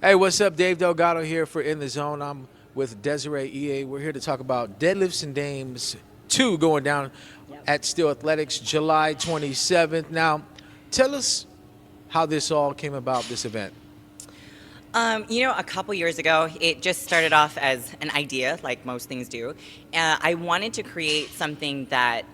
Hey, what's up? Dave Delgado here for In the Zone. I'm with Des Eay. We're here to talk about Deadlifts and Dames 2 going down Yep. at Steel Athletics July 27th. Now, tell us how this all came about, this event. A couple years ago, it just started off as an idea, like most things do. I wanted to create something that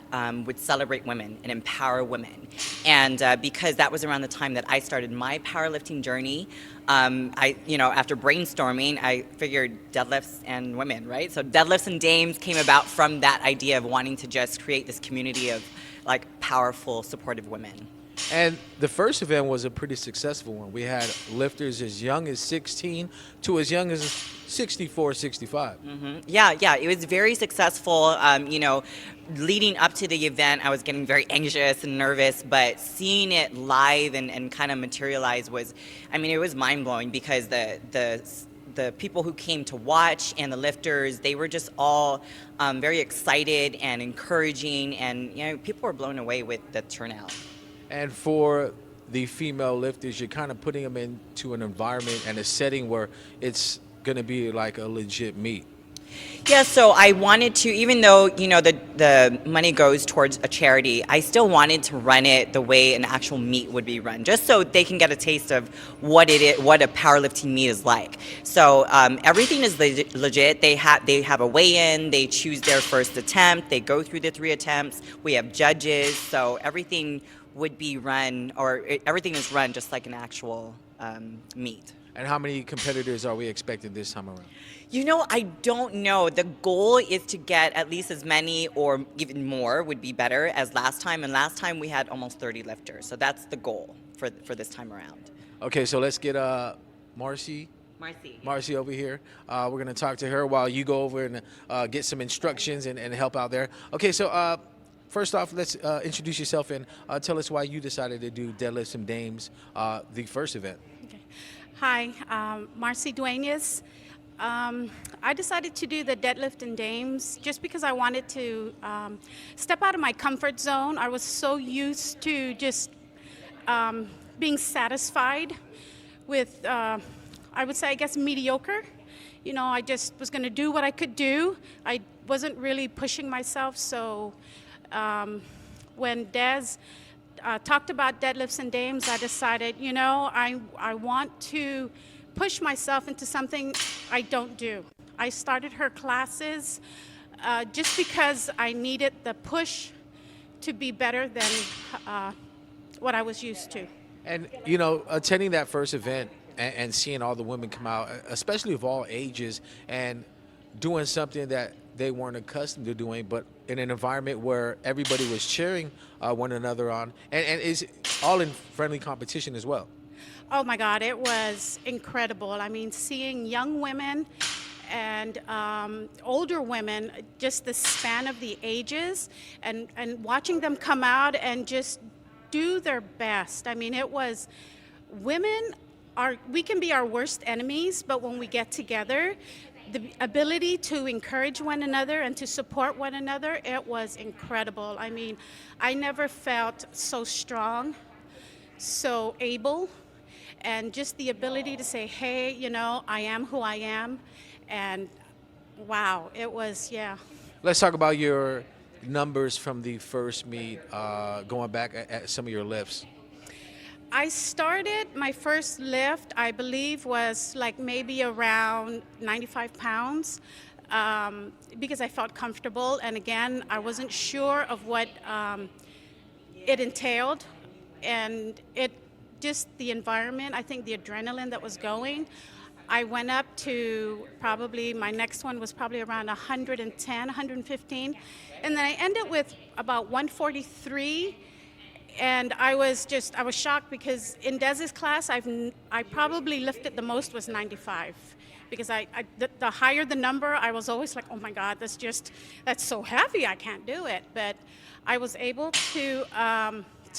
would celebrate women and empower women. And because that was around the time that I started my powerlifting journey, after brainstorming, I figured deadlifts and women, right? So deadlifts and dames came about from that idea of wanting to just create this community of like powerful, supportive women. And the first event was a pretty successful one. We had lifters as young as 16 to as young as 64, 65. Yeah, it was very successful. Leading up to the event, I was getting very anxious and nervous, but seeing it live and kind of materialize it was mind blowing because the people who came to watch and the lifters, they were just all very excited and encouraging, and people were blown away with the turnout. And for the female lifters, you're kind of putting them into an environment and a setting where it's going to be like a legit meet. Yeah, so I wanted to, even though the money goes towards a charity, I still wanted to run it the way an actual meet would be run, just so they can get a taste of what it is, what a powerlifting meet is like. So everything is legit. They have a weigh-in. They choose their first attempt. They go through the 3 attempts. We have judges, so everything would be run, everything is run just like an actual meet. And how many competitors are we expecting this time around? I don't know. The goal is to get at least as many or even more would be better as last time. And last time we had almost 30 lifters. So that's the goal for this time around. Okay, so let's get Marcy. Marcy over here. We're going to talk to her while you go over and get some instructions and help out there. Okay, so first off, let's introduce yourself and tell us why you decided to do Deadlifts and Dames, the first event. Okay. Hi, Marcy Duenas. I decided to do the deadlift and dames just because I wanted to step out of my comfort zone. I was so used to just being satisfied with, I would say, I guess, mediocre. I just was going to do what I could do. I wasn't really pushing myself. So when Des talked about deadlifts and dames, I decided, I want to push myself into something I don't do. I started her classes just because I needed the push to be better than what I was used to. And, attending that first event and seeing all the women come out, especially of all ages, and doing something that they weren't accustomed to doing, but in an environment where everybody was cheering one another on, and is all in friendly competition as well. Oh my God, it was incredible. I mean, seeing young women and older women, just the span of the ages, and watching them come out and just do their best. I mean, we can be our worst enemies, but when we get together, the ability to encourage one another and to support one another, it was incredible. I mean, I never felt so strong, so able, and just the ability to say, hey, I am who I am, and wow, it was, yeah. Let's talk about your numbers from the first meet, going back at some of your lifts. I started my first lift, I believe, was like maybe around 95 pounds because I felt comfortable. And again, I wasn't sure of what it entailed. And just the environment, I think the adrenaline that was going. I went up to my next one was probably around 110, 115. And then I ended with about 143. And I was shocked because in Des's class, I probably lifted the most was 95. Because the higher the number, I was always like, oh my God, that's so heavy, I can't do it. But I was able to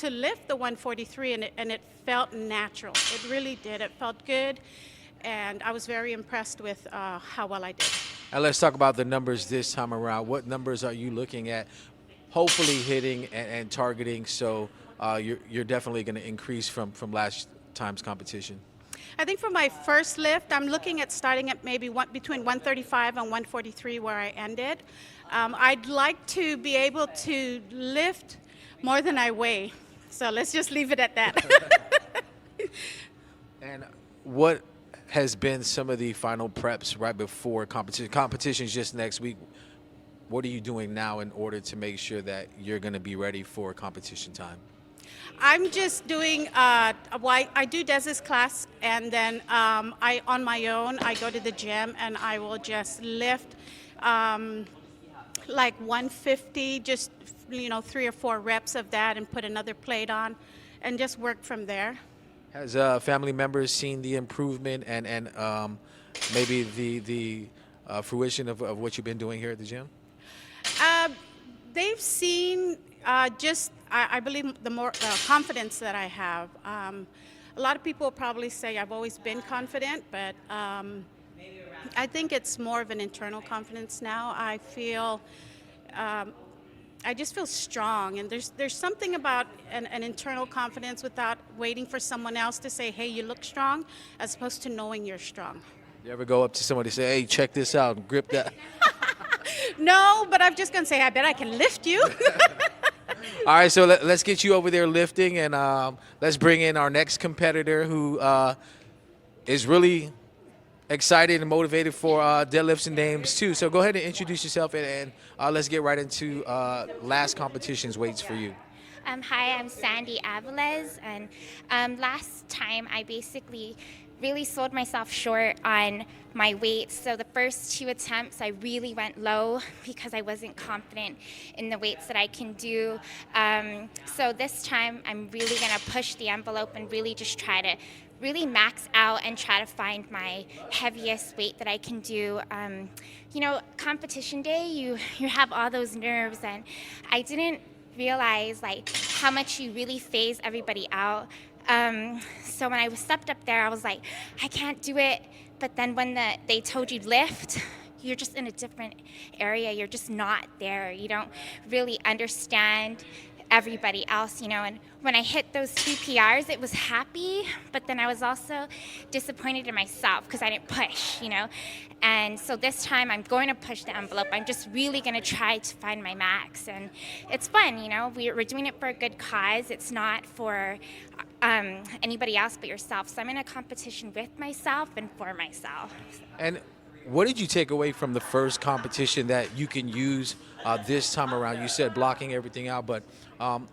lift the 143, and it felt natural. It really did. It felt good, and I was very impressed with how well I did. And let's talk about the numbers this time around. What numbers are you looking at, hopefully hitting and targeting, so you're definitely going to increase from last time's competition? I think for my first lift, I'm looking at starting at maybe between 135 and 143 where I ended. I'd like to be able to lift more than I weigh. So let's just leave it at that. And what has been some of the final preps right before competition? Competition's just next week. What are you doing now in order to make sure that you're going to be ready for competition time? I'm just doing, I do Des's class, and then I, on my own, I go to the gym and I will just lift like 150, just, 3 or 4 reps of that and put another plate on and just work from there. Has family members seen the improvement and maybe the fruition of what you've been doing here at the gym? Uh, they've seen I believe the confidence that I have. A lot of people probably say I've always been confident, but I think it's more of an internal confidence now. I feel, I just feel strong, and there's something about an internal confidence without waiting for someone else to say, hey, you look strong, as opposed to knowing you're strong. You ever go up to somebody and say, hey, check this out, and grip that? No, but I'm just going to say, I bet I can lift you. All right, so let's get you over there lifting, and let's bring in our next competitor who is really excited and motivated for deadlifts and names too. So go ahead and introduce yourself, and let's get right into last competition's weights for you. Hi, I'm Sandy Aviles, and last time I basically really sold myself short on my weights. So the first 2 attempts, I really went low because I wasn't confident in the weights that I can do. So this time, I'm really gonna push the envelope and really just try to really max out and try to find my heaviest weight that I can do. Competition day, you have all those nerves, and I didn't realize like how much you really phase everybody out. So when I stepped up there, I was like, I can't do it. But then when they told you lift, you're just in a different area. You're just not there. You don't really understand everybody else, and when I hit those 2 PRs, it was happy, but then I was also disappointed in myself because I didn't push, and so this time I'm going to push the envelope. I'm just really going to try to find my max, and it's fun, we're doing it for a good cause. It's not for anybody else but yourself, so I'm in a competition with myself and for myself. And what did you take away from the first competition that you can use this time around? You said blocking everything out, but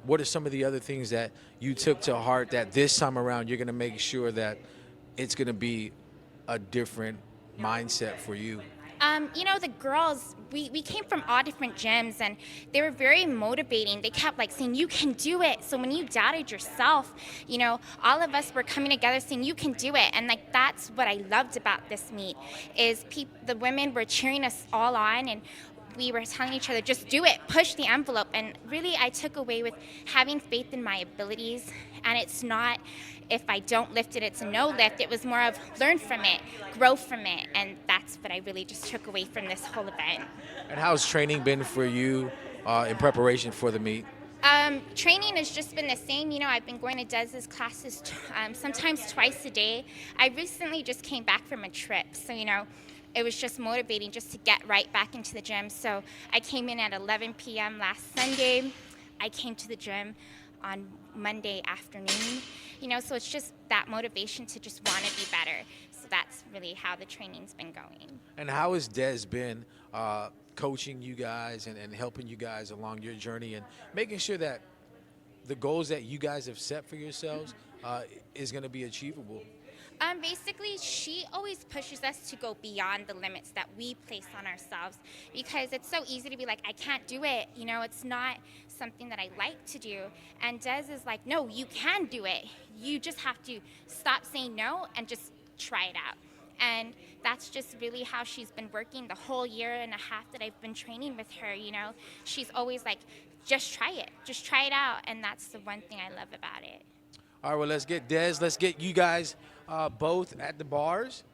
what are some of the other things that you took to heart that this time around you're going to make sure that it's going to be a different mindset for you? The girls, we came from all different gyms, and they were very motivating. They kept like saying, you can do it. So when you doubted yourself, all of us were coming together saying, you can do it. And like, that's what I loved about this meet is the women were cheering us all on, and we were telling each other, just do it, push the envelope. And really, I took away with having faith in my abilities. And it's not, if I don't lift it, it's a no lift. It was more of learn from it, grow from it. And that's what I really just took away from this whole event. And how's training been for you in preparation for the meet? Training has just been the same. I've been going to Des's classes sometimes twice a day. I recently just came back from a trip. So, it was just motivating just to get right back into the gym. So I came in at 11 p.m. last Sunday. I came to the gym on Monday afternoon. So it's just that motivation to just want to be better. So that's really how the training's been going. And how has Des been coaching you guys and helping you guys along your journey and making sure that the goals that you guys have set for yourselves is going to be achievable? Basically, she always pushes us to go beyond the limits that we place on ourselves, because it's so easy to be like, I can't do it. It's not something that I like to do. And Des is like, no, you can do it. You just have to stop saying no and just try it out. And that's just really how she's been working the whole year and a half that I've been training with her. She's always like, just try it out. And that's the one thing I love about it. All right, well, let's get Des. Let's get you guys both at the bars.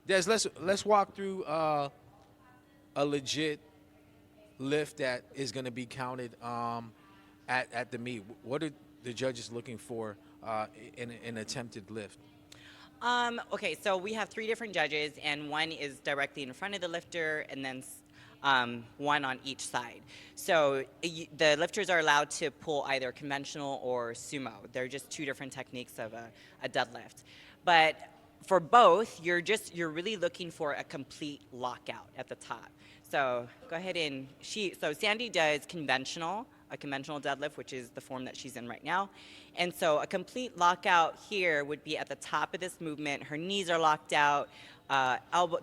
Des, let's walk through a legit lift that is going to be counted at the meet. What are the judges looking for in an attempted lift? Okay, so we have three different judges, and one is directly in front of the lifter, and then one on each side. So the lifters are allowed to pull either conventional or sumo. They're just two different techniques of a deadlift. But for both, you're really looking for a complete lockout at the top. So go ahead and so Sandy does a conventional deadlift, which is the form that she's in right now. And so a complete lockout here would be at the top of this movement. Her knees are locked out,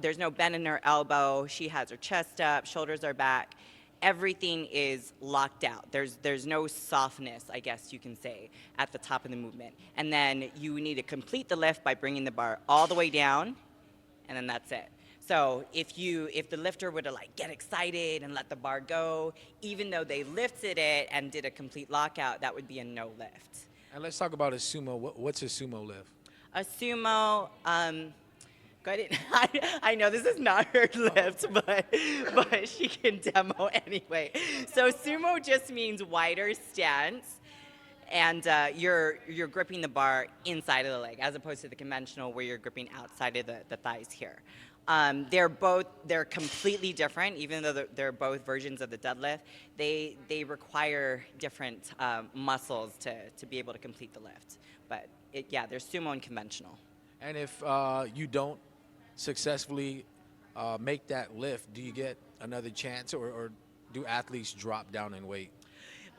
there's no bend in her elbow. She has her chest up, shoulders are back. Everything is locked out. There's no softness, I guess you can say, at the top of the movement. And then you need to complete the lift by bringing the bar all the way down, and then that's it. So if the lifter were to like get excited and let the bar go, even though they lifted it and did a complete lockout, that would be a no lift. And let's talk about a sumo. What's a sumo lift? A sumo, go ahead. I know this is not her lift, but she can demo anyway. So sumo just means wider stance, and you're gripping the bar inside of the leg, as opposed to the conventional where you're gripping outside of the thighs here. They're completely different, even though they're both versions of the deadlift. They require different muscles to be able to complete the lift. But they're sumo and conventional. And if you don't successfully make that lift, do you get another chance, or do athletes drop down in weight?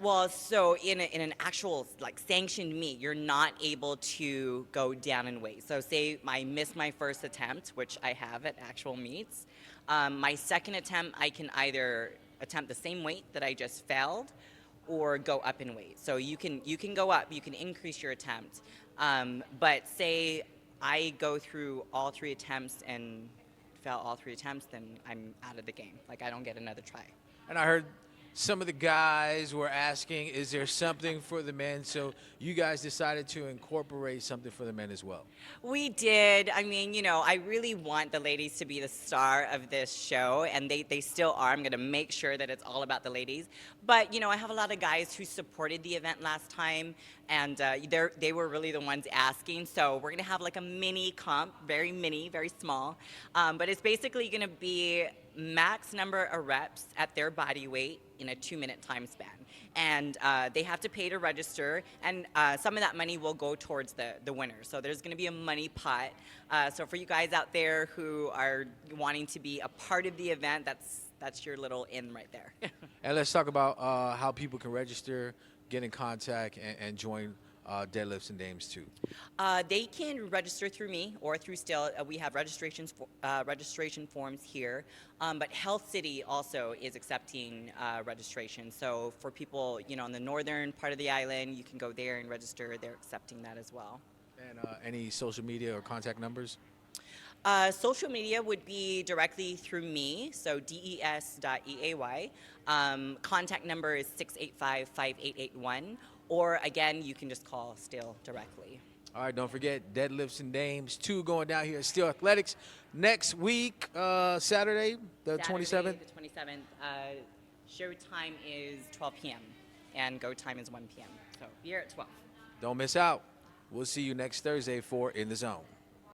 Well, so in an actual like sanctioned meet, you're not able to go down in weight. So say I missed my first attempt, which I have at actual meets. My second attempt, I can either attempt the same weight that I just failed, or go up in weight. So you can go up, you can increase your attempt. But say I go through all three attempts and fail all three attempts, then I'm out of the game. Like I don't get another try. And I heard some of the guys were asking, is there something for the men? So you guys decided to incorporate something for the men as well. We did. I mean, I really want the ladies to be the star of this show, and they still are. I'm going to make sure that it's all about the ladies. But, I have a lot of guys who supported the event last time, and they were really the ones asking. So we're going to have like a mini comp, very mini, very small. But it's basically going to be max number of reps at their body weight in a 2-minute time span. And they have to pay to register, and some of that money will go towards the winner. So there's going to be a money pot. So for you guys out there who are wanting to be a part of the event, that's your little in right there. And let's talk about how people can register, get in contact, and join Deadlifts and Dames too. They can register through me or through Still. We have registration forms here, but Health City also is accepting registration. So for people, in the northern part of the island, you can go there and register. They're accepting that as well. And any social media or contact numbers? Social media would be directly through me, so des.eay. Contact number is 685-5881. Or again, you can just call Still directly. All right, don't forget Deadlifts and Dames 2 going down here at Still Athletics next week, Saturday, the 27th. The 27th. Show time is 12 p.m. and go time is 1 p.m. So be here at 12. Don't miss out. We'll see you next Thursday for In the Zone.